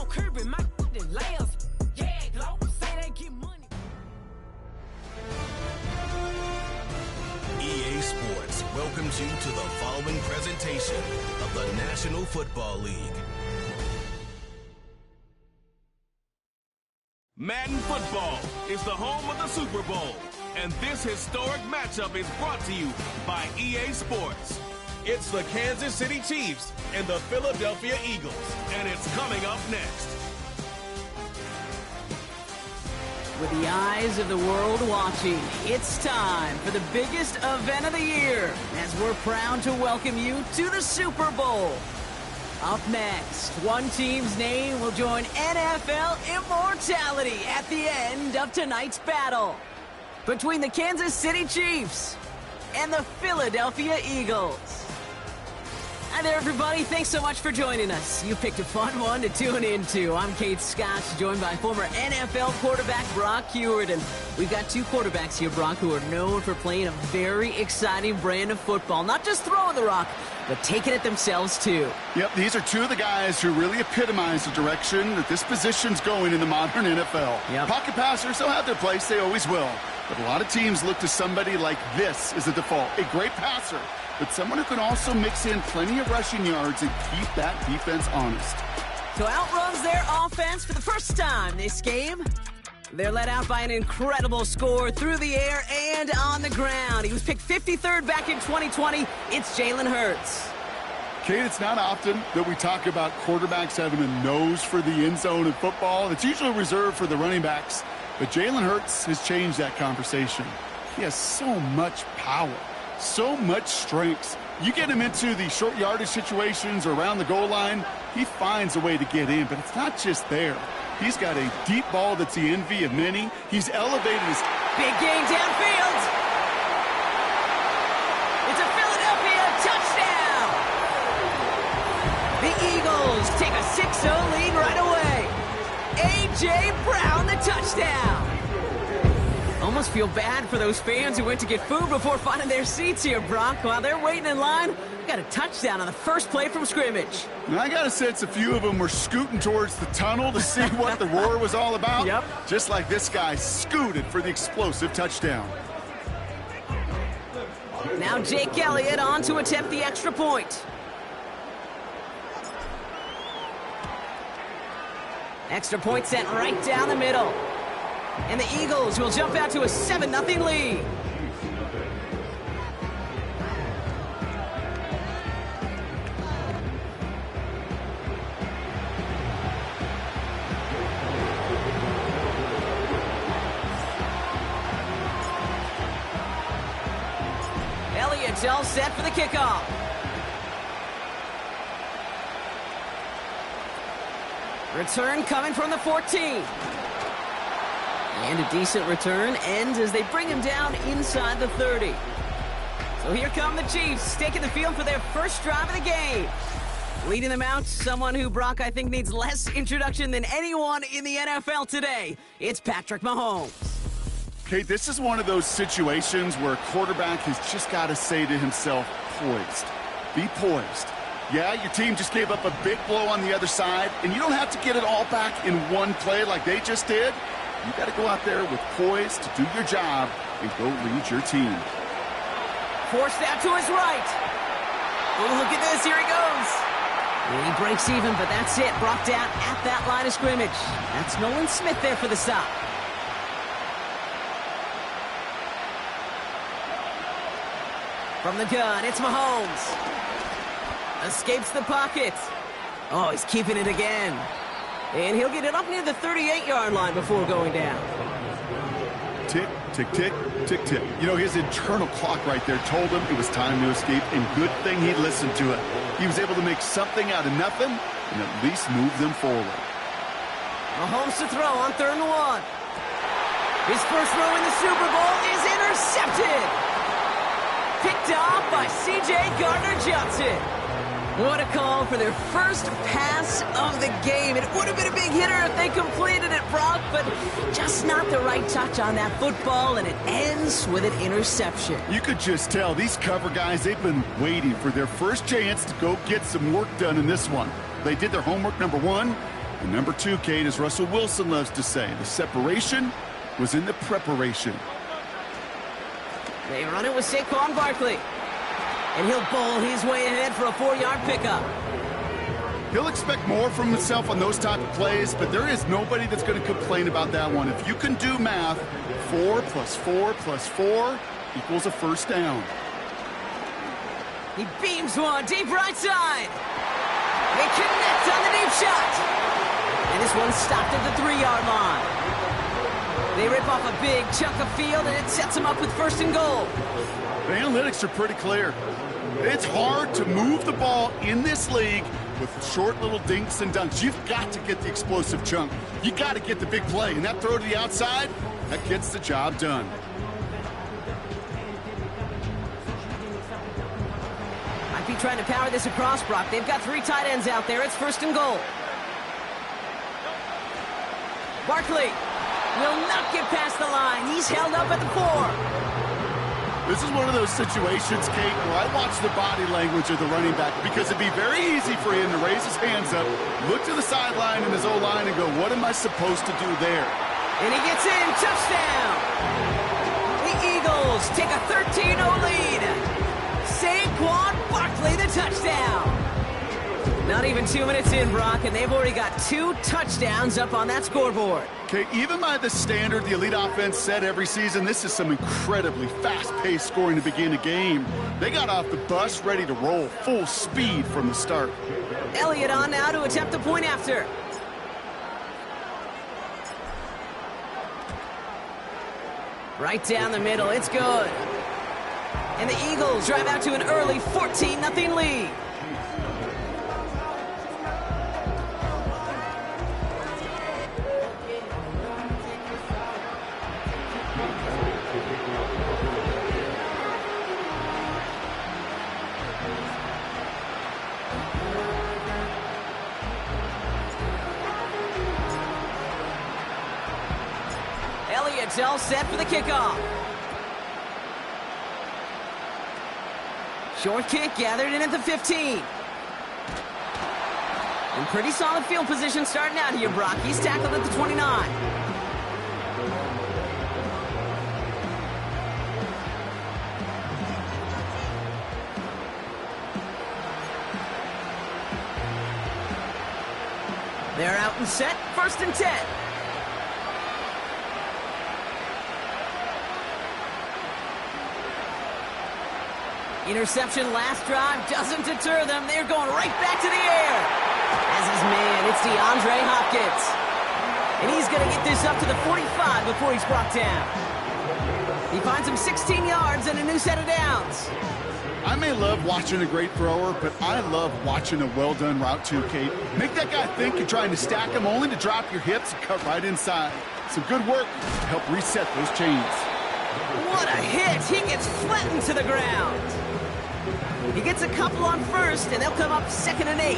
no curb in my layers. Yeah, glow. Say they get money. EA Sports welcomes you to the following presentation of the National Football League. Madden Football is the home of the Super Bowl, and this historic matchup is brought to you by EA Sports. It's the Kansas City Chiefs and the Philadelphia Eagles, and it's coming up next. With the eyes of the world watching, it's time for the biggest event of the year, as we're proud to welcome you to the Super Bowl. Up next, one team's name will join NFL immortality at the end of tonight's battle between the Kansas City Chiefs and the Philadelphia Eagles. Hi there, everybody. Thanks so much for joining us. You picked a fun one to tune into. I'm Kate Scott, joined by former NFL quarterback Brock Huard. And we've got two quarterbacks here, Brock, who are known for playing a very exciting brand of football. Not just throwing the rock, but taking it themselves, too. Yep, these are two of the guys who really epitomize the direction that this position's going in the modern NFL. Yep. Pocket passers, they'll have their place. They always will. But a lot of teams look to somebody like this as a default. A great passer, but someone who can also mix in plenty of rushing yards and keep that defense honest. So outruns their offense for the first time this game. They're led out by an incredible score through the air and on the ground. He was picked 53rd back in 2020. It's Jalen Hurts. Kate, it's not often that we talk about quarterbacks having a nose for the end zone in football. It's usually reserved for the running backs. But Jalen Hurts has changed that conversation. He has so much power, so much strength. You get him into the short yardage situations or around the goal line, he finds a way to get in. But it's not just there. He's got a deep ball that's the envy of many. He's elevated his... Big gain downfield. It's a Philadelphia touchdown. The Eagles take a 6-0 lead right away. A.J. Brown, the touchdown. Almost feel bad for those fans who went to get food before finding their seats here, Brock. While they're waiting in line, we got a touchdown on the first play from scrimmage. And I got a sense a few of them were scooting towards the tunnel to see what the roar was all about. Yep. Just like this guy scooted for the explosive touchdown. Now Jake Elliott on to attempt the extra point. Extra point sent right down the middle. And the Eagles will jump out to a 7-0 lead. Elliott's all set for the kickoff. Return coming from the 14. And a decent return ends as they bring him down inside the 30. So here come the Chiefs, taking the field for their first drive of the game. Leading them out, someone who, Brock, I think needs less introduction than anyone in the NFL today. It's Patrick Mahomes. Kate, this is one of those situations where a quarterback has just got to say to himself, poised. Be poised. Yeah, your team just gave up a big blow on the other side, and you don't have to get it all back in one play like they just did. You got to go out there with poise to do your job and go lead your team. Forced out to his right. Oh, look at this. Here he goes. He breaks even, but that's it. Brought down at that line of scrimmage. That's Nolan Smith there for the stop. From the gun, it's Mahomes. Escapes the pocket. Oh, he's keeping it again. And he'll get it up near the 38-yard line before going down. Tick, tick, tick, tick, tick. You know, his internal clock right there told him it was time to escape, and good thing he listened to it. He was able to make something out of nothing and at least move them forward. Mahomes to throw on 3rd and 1. His first throw in the Super Bowl is intercepted. Picked off by C.J. Gardner-Johnson. What a call for their first pass of the game. It would have been a big hitter if they completed it, Brock, but just not the right touch on that football, and it ends with an interception. You could just tell these cover guys, they've been waiting for their first chance to go get some work done in this one. They did their homework, number one, And number 2, Kate, as Russell Wilson loves to say, the separation was in the preparation. They run it with Saquon Barkley. And he'll bowl his way ahead for a 4-yard pickup. He'll expect more from himself on those type of plays, but there is nobody that's going to complain about that one. If you can do math, 4 + 4 + 4 equals a first down. He beams one deep right side. They connect on the deep shot. And this one's stopped at the 3-yard line. They rip off a big chunk of field, and it sets them up with 1st and goal. The analytics are pretty clear. It's hard to move the ball in this league with short little dinks and dunks. You've got to get the explosive chunk. You got to get the big play. And that throw to the outside, that gets the job done. Might be trying to power this across, Brock. They've got 3 tight ends out there. It's 1st and goal. Barkley will not get past the line. He's held up at the 4. This is one of those situations, Kate, where I watch the body language of the running back, because it'd be very easy for him to raise his hands up, look to the sideline in his O-line and go, what am I supposed to do there? And he gets in. Touchdown. The Eagles take a 13-0 lead. Saquon Barkley, the touchdown. Not even 2 minutes in, Brock, and they've already got 2 touchdowns up on that scoreboard. Okay, even by the standard the elite offense set every season, this is some incredibly fast-paced scoring to begin a game. They got off the bus ready to roll full speed from the start. Elliott on now to attempt the point after. Right down the middle, it's good. And the Eagles drive out to an early 14-0 lead. Elliott's all set for the kickoff. Short kick gathered in at the 15. And pretty solid field position starting out here, Brock. He's tackled at the 29. They're out and set, 1st and 10. Interception last drive doesn't deter them. They're going right back to the air. As his man, it's DeAndre Hopkins. And he's going to get this up to the 45 before he's brought down. He finds him 16 yards and a new set of downs. I may love watching a great thrower, but I love watching a well-done route too, Kate. Make that guy think you're trying to stack him only to drop your hips and cut right inside. Some good work to help reset those chains. What a hit! He gets flattened to the ground. He gets a couple on 1st, and they'll come up 2nd and 8.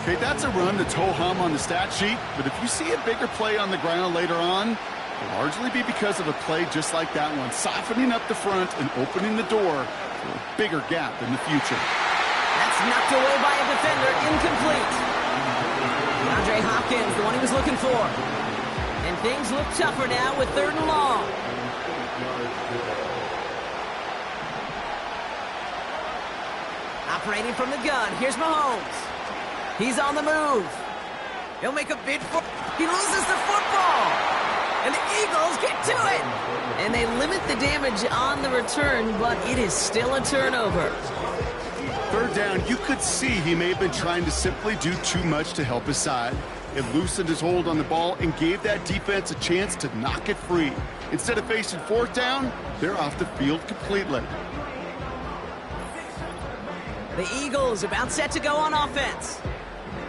Okay, that's a run that's ho-hum on the stat sheet, but if you see a bigger play on the ground later on, it'll largely be because of a play just like that one, softening up the front and opening the door for a bigger gap in the future. That's knocked away by a defender, incomplete. DeAndre Hopkins, the one he was looking for. And things look tougher now with 3rd and long. Operating from the gun, here's Mahomes. He's on the move. He'll make a bid for... He loses the football. And the Eagles get to it. And they limit the damage on the return, but it is still a turnover. 3rd down, you could see he may have been trying to simply do too much to help his side. It loosened his hold on the ball and gave that defense a chance to knock it free. Instead of facing 4th down, they're off the field completely. The Eagles about set to go on offense.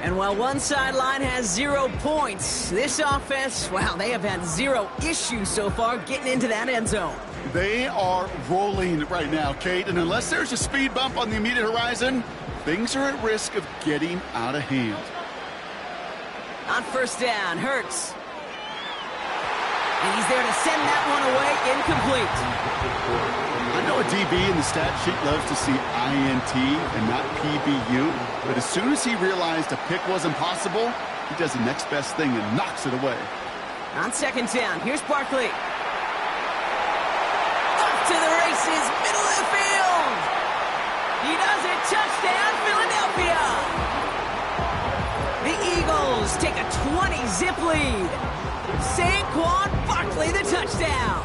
And while one sideline has 0 points, this offense, wow, they have had 0 issues so far getting into that end zone. They are rolling right now, Kate, and unless there's a speed bump on the immediate horizon, things are at risk of getting out of hand. On 1st down, Hurts. And he's there to send that one away incomplete. I know a DB in the stat sheet loves to see INT and not PBU, but as soon as he realized a pick wasn't possible, he does the next best thing and knocks it away. On second down, here's Barkley. Off to the races, middle of the field. He does it, touchdown, Philadelphia. The Eagles take a 20-zip lead. Saquon Barkley, the touchdown.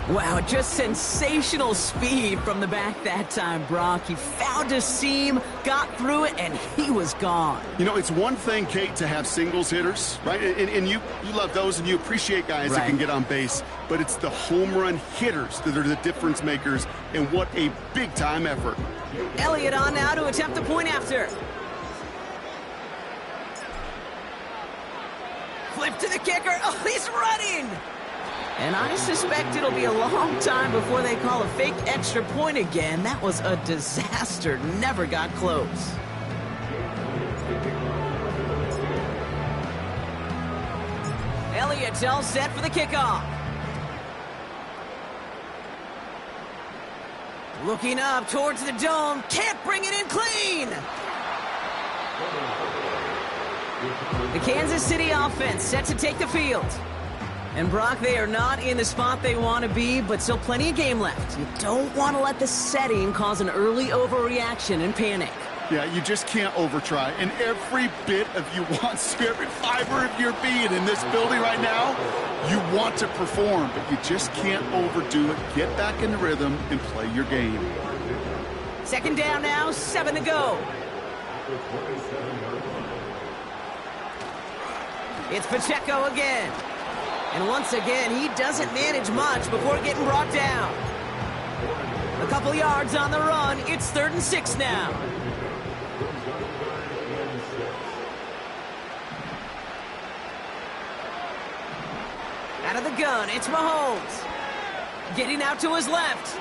Wow, just sensational speed from the back that time, Brock. He found a seam, got through it, and he was gone. You know, it's one thing, Kate, to have singles hitters, right? And you love those, and you appreciate guys that can get on base. But it's the home run hitters that are the difference makers, and what a big-time effort. Elliott on now to attempt the point after. Flip to the kicker. Oh, he's running. And I suspect it'll be a long time before they call a fake extra point again. That was a disaster. Never got close. Elliott's all set for the kickoff. Looking up towards the dome. Can't bring it in clean. The Kansas City offense set to take the field. And Brock, they are not in the spot they want to be, but still plenty of game left. You don't want to let the setting cause an early overreaction and panic. Yeah, you just can't overtry. And every bit of you wants to, every fiber of your being in this building right now, you want to perform, but you just can't overdo it. Get back in the rhythm and play your game. Second down now, 7 to go. It's Pacheco again. And once again, he doesn't manage much before getting brought down. A couple yards on the run. It's 3rd and 6 now. Out of the gun, it's Mahomes. Getting out to his left.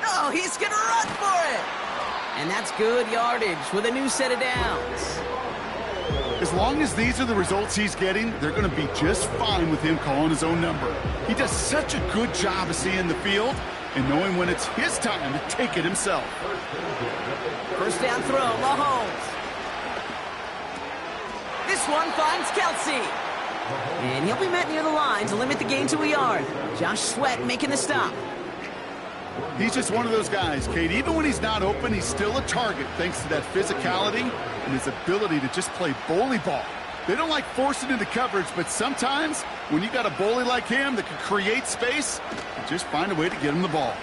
Oh, he's going to run for it. And that's good yardage with a new set of downs. As long as these are the results he's getting, they're going to be just fine with him calling his own number. He does such a good job of seeing the field and knowing when it's his time to take it himself. First down throw, Mahomes. This one finds Kelsey. And he'll be met near the line to limit the gain to a yard. Josh Sweat making the stop. He's just one of those guys, Kate. Even when he's not open, he's still a target thanks to that physicality and his ability to just play bully ball. They don't like forcing into coverage, but sometimes when you got a bully like him that can create space, you just find a way to get him the ball.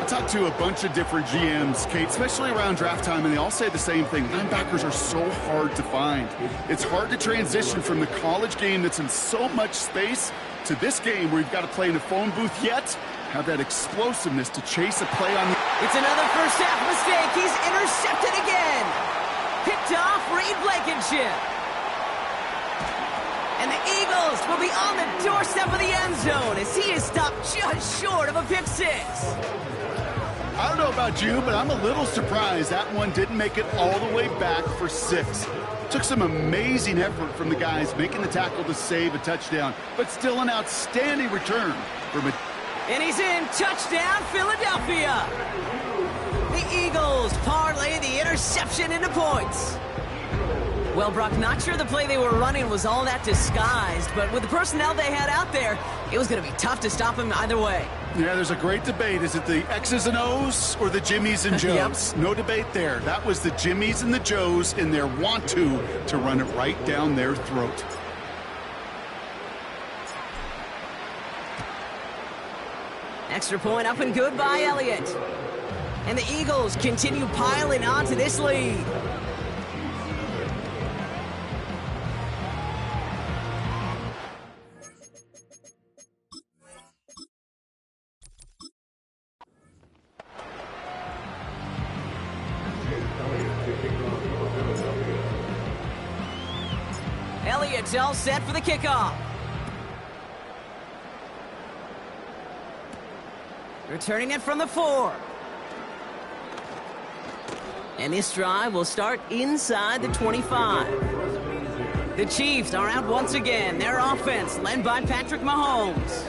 I talked to a bunch of different GMs, Kate, especially around draft time, and they all say the same thing. Linebackers are so hard to find. It's hard to transition from the college game that's in so much space to this game where you've got to play in a phone booth yet have that explosiveness to chase a play on the... It's another first half mistake. He's intercepted again. Picked off Reed Blankenship. And the Eagles will be on the doorstep of the end zone as he is stopped just short of a pick six. I don't know about you, but I'm a little surprised that one didn't make it all the way back for 6. Took some amazing effort from the guys making the tackle to save a touchdown, but still an outstanding return from a... And he's in. Touchdown, Philadelphia. The Eagles parlay the interception into points. Well, Brock, not sure the play they were running was all that disguised, but with the personnel they had out there, it was going to be tough to stop him either way. Yeah, there's a great debate. Is it the X's and O's or the Jimmies and Joes? Yep. No debate there. That was the Jimmies and the Joes in their want-to run it right down their throat. Extra point up and good by Elliott. And the Eagles continue piling on to this lead. Elliott's all set for the kickoff. Returning it from the 4. And this drive will start inside the 25. The Chiefs are out once again. Their offense led by Patrick Mahomes.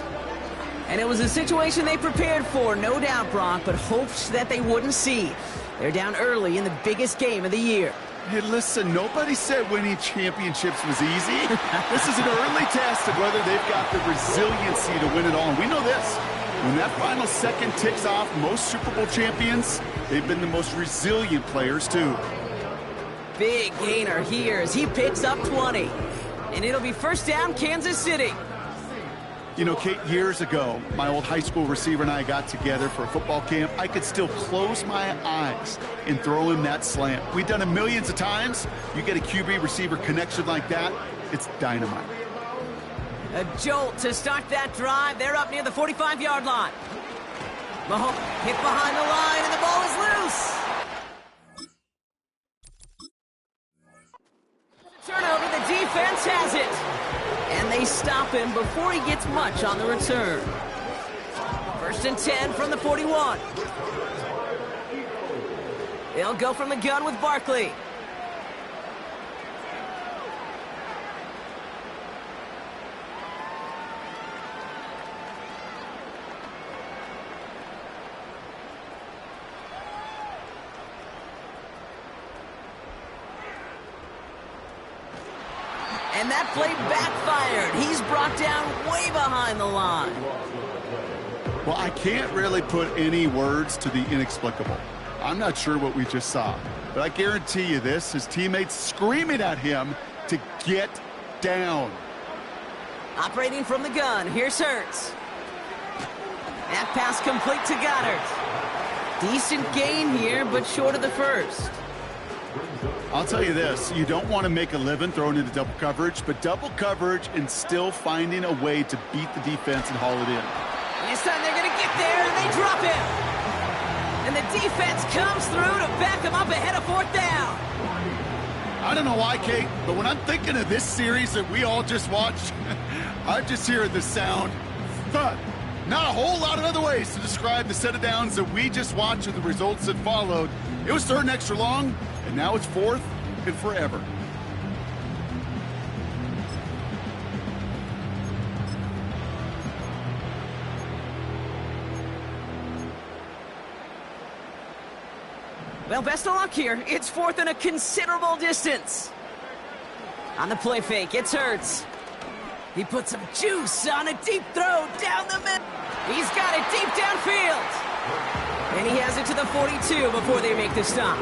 And it was a situation they prepared for, no doubt, Brock, but hoped that they wouldn't see. They're down early in the biggest game of the year. Hey, listen, nobody said winning championships was easy. This is an early test of whether they've got the resiliency to win it all. And we know this. When that final second ticks off, most Super Bowl champions, they've been the most resilient players, too. Big gainer here as he picks up 20. And it'll be first down, Kansas City. You know, Kate, years ago, my old high school receiver and I got together for a football camp. I could still close my eyes and throw him that slant. We've done it millions of times. You get a QB-receiver connection like that, it's dynamite. A jolt to start that drive. They're up near the 45-yard line. Mahomes hit behind the line, and the ball is loose. Turnover, the defense has it. And they stop him before he gets much on the return. First and 10 from the 41. They'll go from the gun with Barkley. And that play backfired. He's brought down way behind the line. Well, I can't really put any words to the inexplicable. I'm not sure what we just saw. But I guarantee you this, his teammates screaming at him to get down. Operating from the gun, here's Hurts. That pass complete to Goddard. Decent gain here, but short of the first. I'll tell you this, you don't want to make a living throwing into double coverage, but double coverage and still finding a way to beat the defense and haul it in. And this time they're going to get there, and they drop him. And the defense comes through to back him up ahead of fourth down. I don't know why, Kate, but when I'm thinking of this series that we all just watched, I'm just hearing the sound thud. Not a whole lot of other ways to describe the set of downs that we just watched and the results that followed. It was third and extra long, and now it's fourth and forever. Well, best of luck here. It's fourth and a considerable distance. On the play fake, it's Hurts. He puts some juice on a deep throw down the middle. He's got it deep downfield. And he has it to the 42 before they make the stop.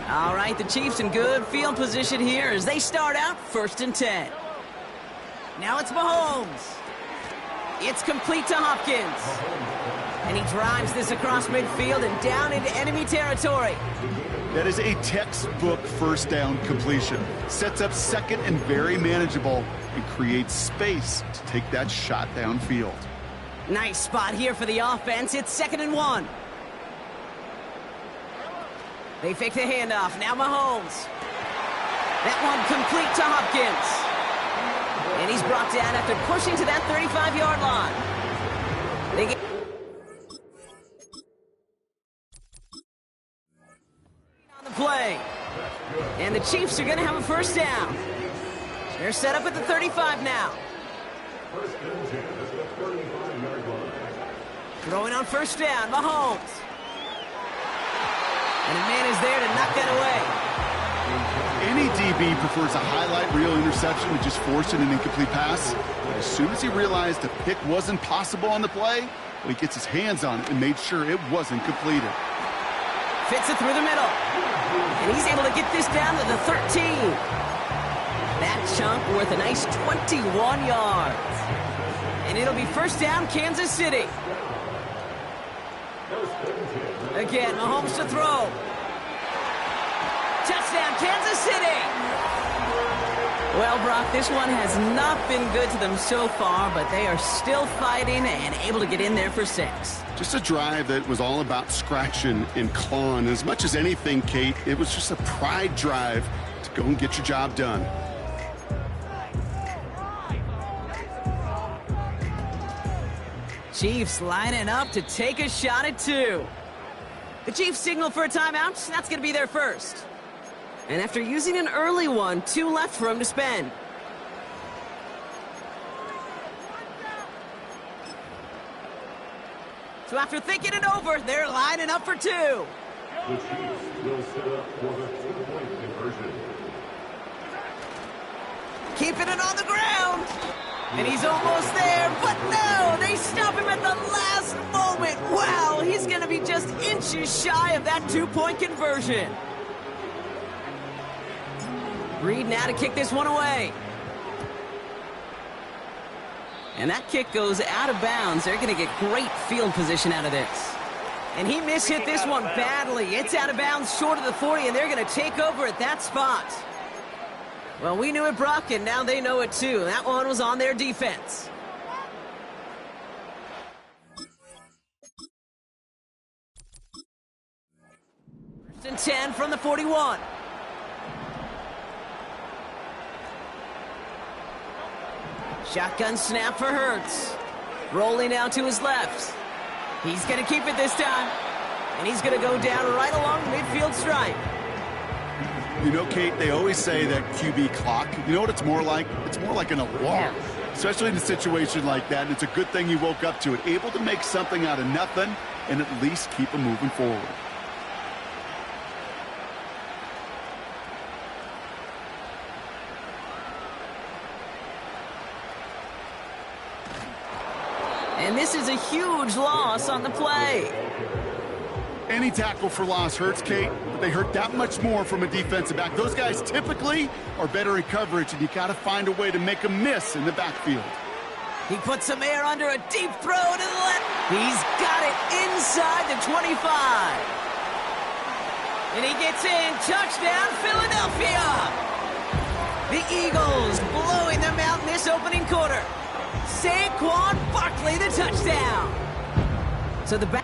All right, the Chiefs in good field position here as they start out first and 10. Now it's Mahomes. It's complete to Hopkins. And he drives this across midfield and down into enemy territory. That is a textbook first down completion. Sets up second and very manageable and creates space to take that shot downfield. Nice spot here for the offense. It's 2nd and 1. They fake the handoff. Now Mahomes. That one complete to Hopkins. And he's brought down after pushing to that 35-yard line. They get on the play. And the Chiefs are going to have a first down. They're set up at the 35 now. Throwing on first down, Mahomes. And a man is there to knock that away. Any DB prefers a highlight reel interception to just forcing an incomplete pass. But as soon as he realized a pick wasn't possible on the play, well, he gets his hands on it and made sure it wasn't completed. Fits it through the middle. And he's able to get this down to the 13. That chunk worth a nice 21 yards. And it'll be first down, Kansas City. Again, Mahomes to throw. Touchdown, Kansas City! Well, Brock, this one has not been good to them so far, but they are still fighting and able to get in there for 6. Just a drive that was all about scratching and clawing. As much as anything, Kate, it was just a pride drive to go and get your job done. Chiefs lining up to take a shot at 2. The Chiefs signal for a timeout. That's going to be their first. And after using an early one, 2 left for him to spend. So after thinking it over, they're lining up for 2. The Chiefs will set up for the 2-point conversion. Keeping it on the ground. And he's almost there, but no, they stop him at the last moment. Wow, he's going to be just inches shy of that 2-point conversion. Reed now to kick this one away. And that kick goes out of bounds. They're going to get great field position out of this. And he mishit this one badly. It's out of bounds short of the 40, and they're going to take over at that spot. Well, we knew it, Brock, and now they know it too. That one was on their defense. First and 10 from the 41. Shotgun snap for Hurts. Rolling out to his left. He's going to keep it this time. And he's going to go down right along the midfield stripe. You know, Kate, they always say that QB clock, you know what it's more like? It's more like an alarm, especially in a situation like that. And it's a good thing you woke up to it, able to make something out of nothing and at least keep them moving forward. And this is a huge loss on the play. Any tackle for loss hurts, Kate, but they hurt that much more from a defensive back. Those guys typically are better in coverage, and you got to find a way to make them miss in the backfield. He puts some air under a deep throw to the left. He's got it inside the 25. And he gets in. Touchdown, Philadelphia. The Eagles blowing them out in this opening quarter. Saquon Barkley, the touchdown. So the back.